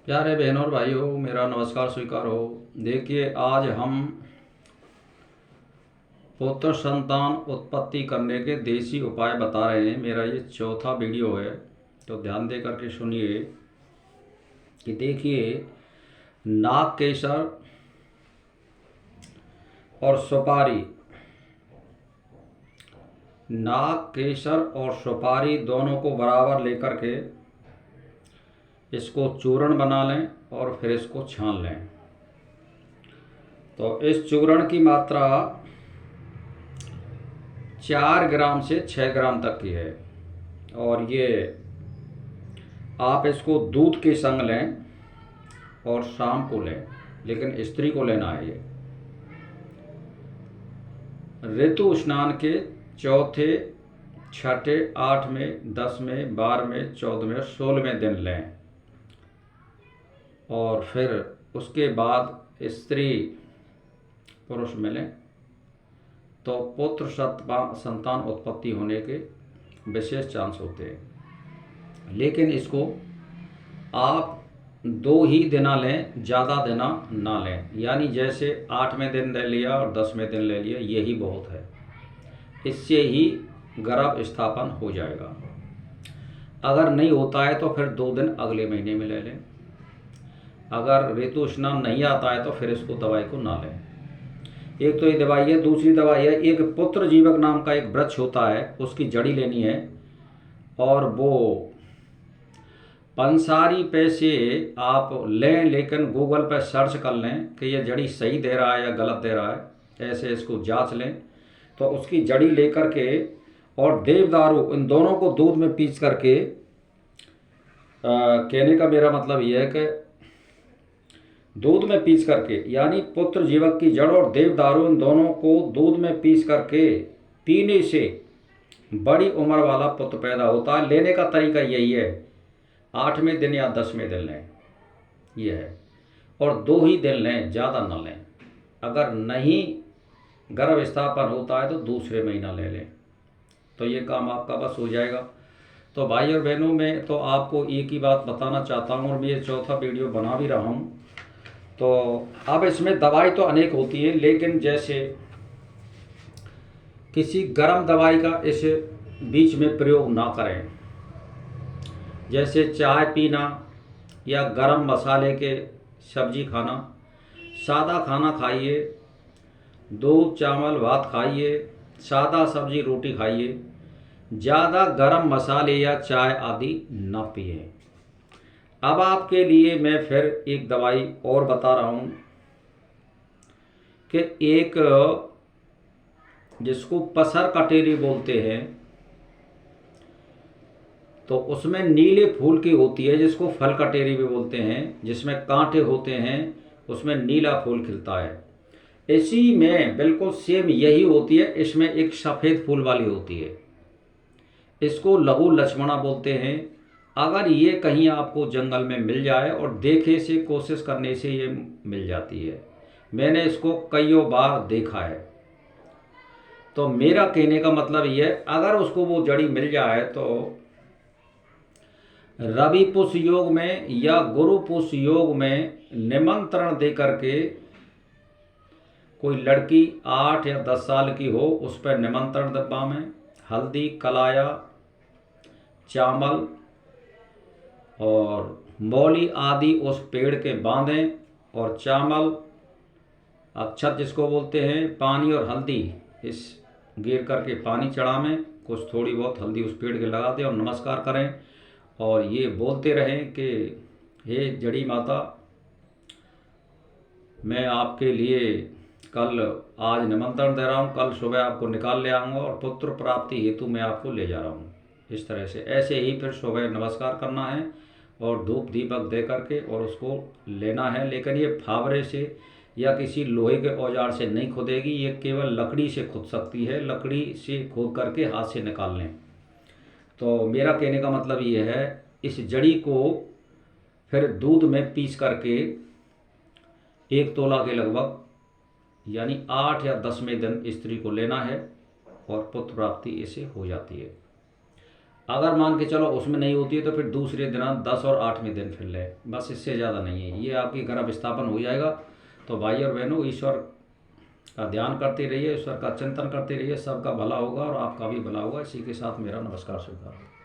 प्यारे बहनों और भाइयों, मेरा नमस्कार स्वीकार हो। देखिए, आज हम पुत्र संतान उत्पत्ति करने के देसी उपाय बता रहे हैं। मेरा ये चौथा वीडियो है, तो ध्यान दे करके सुनिए कि देखिए, नाग केसर और सुपारी, नाग केसर और सुपारी दोनों को बराबर लेकर के इसको चूर्ण बना लें और फिर इसको छान लें। तो इस चूर्ण की मात्रा 4 ग्राम से 6 ग्राम तक की है, और ये आप इसको दूध के संग लें और शाम को लें, लेकिन स्त्री को लेना है। ये ऋतु स्नान के चौथे, छठे, 8वें, 10वें, 12वें, 14वें, 16वें दिन लें, और फिर उसके बाद स्त्री पुरुष मिलें तो पुत्र संतान उत्पत्ति होने के विशेष चांस होते हैं। लेकिन इसको आप 2 ही दिना लें, ज़्यादा दिना ना लें। यानी जैसे 8वें दिन ले लिया और 10वें दिन ले लिया, यही बहुत है। इससे ही गर्भ स्थापन हो जाएगा। अगर नहीं होता है तो फिर 2 दिन अगले महीने में ले लें। अगर ऋतु स्नान नहीं आता है तो फिर इसको दवाई को ना लें। एक तो ये दवाई है। दूसरी दवाई है, एक पुत्र जीवक नाम का एक वृक्ष होता है, उसकी जड़ी लेनी है, और वो पंसारी पे से आप लें, लेकिन गूगल पे सर्च कर लें कि ये जड़ी सही दे रहा है या गलत दे रहा है। ऐसे इसको जांच लें। तो उसकी जड़ी लेकर के और देवदारू, इन दोनों को दूध में पीस करके, कहने का मेरा मतलब ये है कि दूध में पीस करके, यानी पुत्र जीवक की जड़ और देवदारू, इन दोनों को दूध में पीस करके पीने से बड़ी उम्र वाला पुत्र पैदा होता है। लेने का तरीका यही है, 8वें दिन या 10वें दिन लें, यह है। और 2 ही दिन लें, ज़्यादा न लें। अगर नहीं गर्भ स्थापन होता है तो दूसरे महीना ले लें, तो ये काम आपका बस हो जाएगा। तो भाई और बहनों, मैं तो आपको एक ही बात बताना चाहता हूँ, और मैं ये चौथा वीडियो बना भी रहा हूँ। तो अब इसमें दवाई तो अनेक होती है, लेकिन जैसे किसी गर्म दवाई का इस बीच में प्रयोग ना करें। जैसे चाय पीना या गरम मसाले के सब्जी खाना। सादा खाना खाइए, दूध चावल भात खाइए, सादा सब्जी रोटी खाइए। ज़्यादा गरम मसाले या चाय आदि न पिए। अब आपके लिए मैं फिर एक दवाई और बता रहा हूँ कि एक, जिसको पसर कटेरी बोलते हैं, तो उसमें नीले फूल की होती है, जिसको फल कटेरी भी बोलते हैं, जिसमें कांटे होते हैं, उसमें नीला फूल खिलता है। इसी में बिल्कुल सेम यही होती है, इसमें एक सफ़ेद फूल वाली होती है। इसको लघु लक्ष्मणा बोलते हैं। अगर ये कहीं आपको जंगल में मिल जाए और देखे से, कोशिश करने से ये मिल जाती है। मैंने इसको कईयों बार देखा है। तो मेरा कहने का मतलब ये है, अगर उसको वो जड़ी मिल जाए तो रवि पुष्य योग में या गुरु पुष्य योग में निमंत्रण दे करके, कोई लड़की 8 या 10 साल की हो, उस पर निमंत्रण डब्बा में हल्दी, कलाया, चावल और मौली आदि उस पेड़ के बांधें, और चावल, अक्षत जिसको बोलते हैं, पानी और हल्दी इस गिर करके पानी चढ़ावें, कुछ थोड़ी बहुत हल्दी उस पेड़ के लगा दें और नमस्कार करें, और ये बोलते रहें कि हे जड़ी माता, मैं आपके लिए कल, आज निमंत्रण दे रहा हूँ, कल सुबह आपको निकाल ले आऊँगा और पुत्र प्राप्ति हेतु मैं आपको ले जा रहा हूँ। इस तरह से ऐसे ही फिर सुबह नमस्कार करना है और धूप दीपक दे करके और उसको लेना है। लेकिन ये फावरे से या किसी लोहे के औजार से नहीं खुदेगी, ये केवल लकड़ी से खुद सकती है। लकड़ी से खोद करके हाथ से निकाल लें। तो मेरा कहने का मतलब ये है, इस जड़ी को फिर दूध में पीस करके 1 तोला के लगभग, यानी 8 या 10वें दिन स्त्री को लेना है और पुत्र प्राप्ति इसे हो जाती है। अगर मान के चलो उसमें नहीं होती है तो फिर दूसरे दिन 10 और 8वें दिन फिर ले, बस इससे ज़्यादा नहीं है। ये आपकी गर्भ स्थापन हो जाएगा। तो भाई और बहनों, ईश्वर का ध्यान करते रहिए, ईश्वर का चिंतन करते रहिए, सबका भला होगा और आपका भी भला होगा। इसी के साथ मेरा नमस्कार स्वीकार।